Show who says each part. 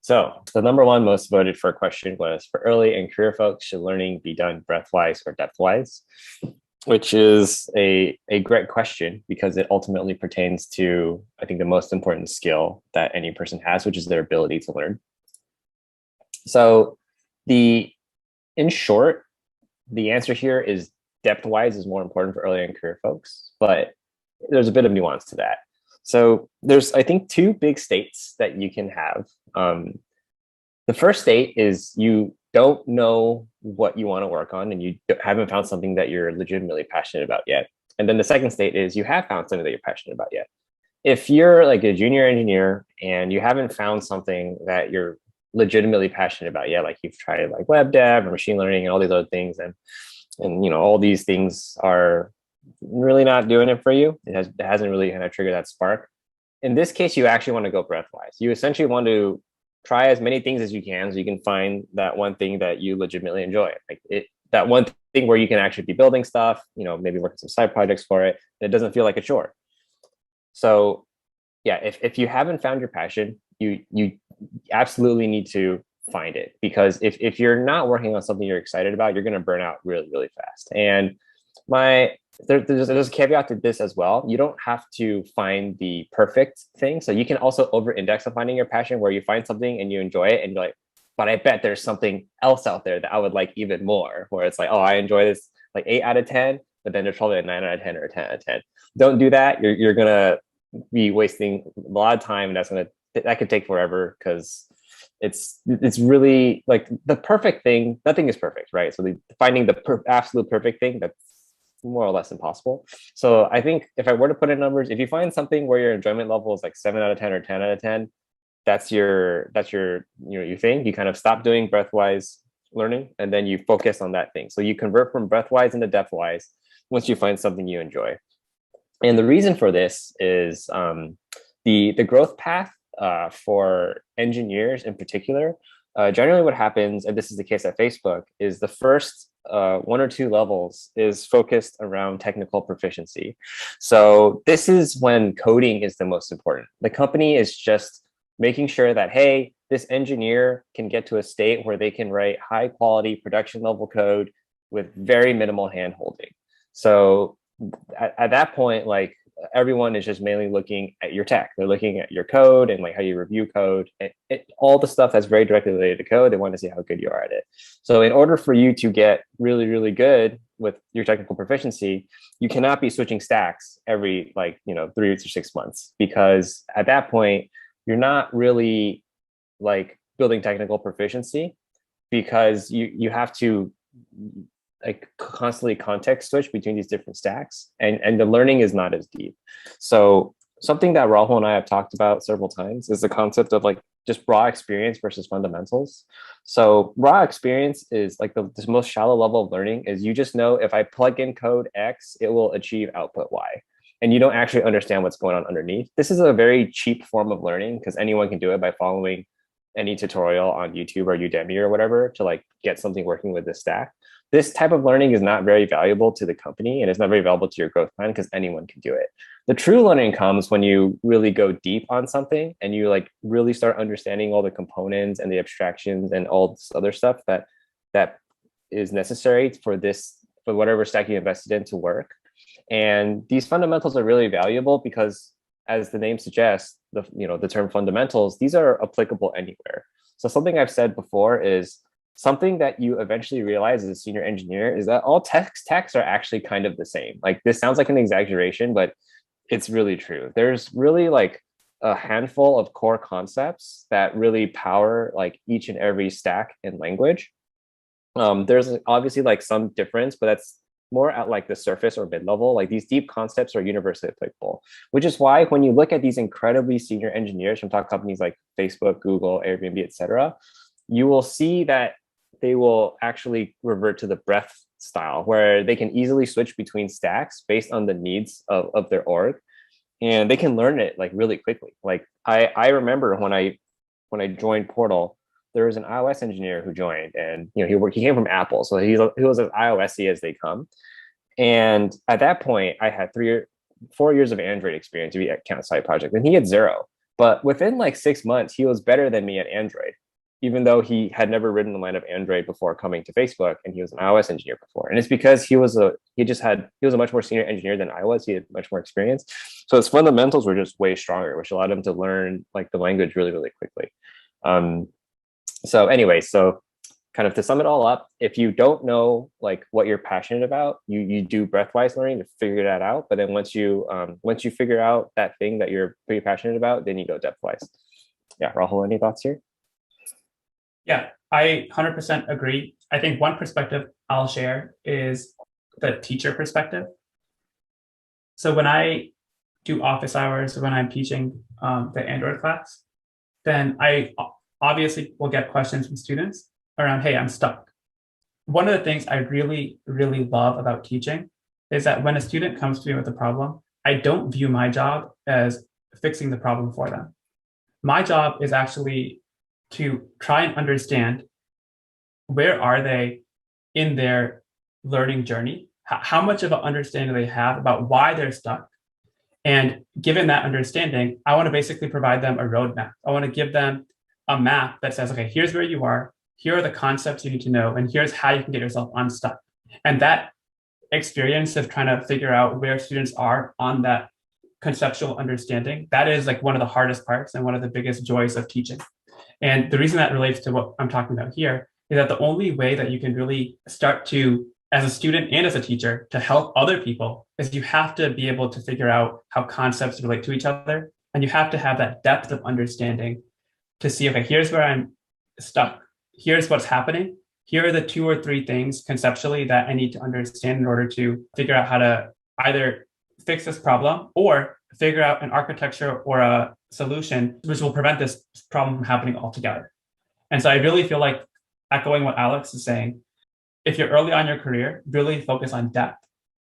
Speaker 1: So the number one most voted for question was for early and career folks, should learning be done breadthwise or depthwise? Which is a great question because it ultimately pertains to, I think, the most important skill that any person has, which is their ability to learn. So the in short, the answer here is depthwise is more important for early and career folks, but there's a bit of nuance to that. So there's, I think, two big states that you can have. The first state is you don't know what you want to work on and you haven't found something that you're legitimately passionate about yet. And then the second state is you have found something that you're passionate about yet. If you're like a junior engineer and you haven't found something that you're legitimately passionate about yet, like you've tried like web dev or machine learning and all these other things, and you know all these things are really not doing it for you. It hasn't really kind of triggered that spark. In this case, you actually want to go breadthwise. You essentially want to try as many things as you can so you can find that one thing that you legitimately enjoy. Like that one thing where you can actually be building stuff, you know, maybe working some side projects for it. And it doesn't feel like a chore. So yeah, if you haven't found your passion, you absolutely need to find it, because if you're not working on something you're excited about, you're going to burn out really, really fast. And there's a caveat to this as well. You don't have to find the perfect thing. So you can also over-index on finding your passion, where you find something and you enjoy it and you're like, but I bet there's something else out there that I would like even more, where it's like, oh, I enjoy this like 8 out of 10, but then there's probably a 9 out of 10 or a 10 out of 10. Don't do that. You're going to be wasting a lot of time, and that could take forever, because it's really like the perfect thing. Nothing is perfect, right? So finding the absolute perfect thing, that's more or less impossible. So I think if I were to put in numbers, if you find something where your enjoyment level is like 7 out of 10 or 10 out of 10, that's your you think you kind of stop doing breadthwise learning and then you focus on that thing. So you convert from breadthwise into depthwise once you find something you enjoy. And the reason for this is the growth path for engineers in particular. Generally what happens, and this is the case at Facebook, is the first 1 or 2 levels is focused around technical proficiency. So this is when coding is the most important. The company is just making sure that, hey, this engineer can get to a state where they can write high quality production level code with very minimal hand holding. So at that point, like everyone is just mainly looking at your tech. They're looking at your code and like how you review code, and all the stuff that's very directly related to code. They want to see how good you are at it. So in order for you to get really, really good with your technical proficiency, you cannot be switching stacks every 3 or 6 months, because at that point, you're not really like building technical proficiency, because you have to like constantly context switch between these different stacks, and the learning is not as deep. So something that Rahul and I have talked about several times is the concept of like just raw experience versus fundamentals. So raw experience is like the most shallow level of learning, is you just know if I plug in code X, it will achieve output Y. And you don't actually understand what's going on underneath. This is a very cheap form of learning, because anyone can do it by following any tutorial on YouTube or Udemy or whatever to like get something working with this stack. This type of learning is not very valuable to the company, and it's not very valuable to your growth plan, because anyone can do it. The true learning comes when you really go deep on something and you like really start understanding all the components and the abstractions and all this other stuff that is necessary for whatever stack you invested in to work. And these fundamentals are really valuable because, as the name suggests, the term fundamentals, these are applicable anywhere. So something I've said before is something that you eventually realize as a senior engineer is that all techs are actually kind of the same. Like, this sounds like an exaggeration, but it's really true. There's really like a handful of core concepts that really power like each and every stack and language. There's obviously like some difference, but that's more at like the surface or mid-level. Like, these deep concepts are universally applicable, which is why when you look at these incredibly senior engineers from top companies like Facebook, Google, Airbnb, etc., you will see that they will actually revert to the breadth style, where they can easily switch between stacks based on the needs of their org, and they can learn it like really quickly. Like I remember when I joined Portal, there was an iOS engineer who joined, and he came from Apple, so he was as iOS-y as they come. And at that point, I had 4 years of Android experience if you count side project, and he had 0. But within like 6 months, he was better than me at Android, even though he had never written a line of Android before coming to Facebook, and he was an iOS engineer before. And it's because he was a much more senior engineer than I was. He had much more experience. So his fundamentals were just way stronger, which allowed him to learn like the language really, really quickly. So anyway, so kind of to sum it all up, if you don't know like what you're passionate about, you do breathwise learning to figure that out. But then once you figure out that thing that you're pretty passionate about, then you go depthwise. Yeah, Rahul, any thoughts here?
Speaker 2: Yeah, I 100% agree. I think one perspective I'll share is the teacher perspective. So when I do office hours, when I'm teaching the Android class, then I obviously will get questions from students around, hey, I'm stuck. One of the things I really, really love about teaching is that when a student comes to me with a problem, I don't view my job as fixing the problem for them. My job is actually to try and understand where are they in their learning journey, how much of an understanding they have about why they're stuck. And given that understanding, I want to basically provide them a roadmap. I want to give them a map that says, okay, here's where you are, here are the concepts you need to know, and here's how you can get yourself unstuck. And that experience of trying to figure out where students are on that conceptual understanding, that is like one of the hardest parts and one of the biggest joys of teaching. And the reason that relates to what I'm talking about here is that the only way that you can really start to, as a student and as a teacher, to help other people is you have to be able to figure out how concepts relate to each other. And you have to have that depth of understanding to see, okay, here's where I'm stuck. Here's what's happening. Here are the 2 or 3 things conceptually that I need to understand in order to figure out how to either fix this problem or figure out an architecture or a solution which will prevent this problem from happening altogether. And so I really feel like, echoing what Alex is saying, if you're early on in your career, really focus on depth.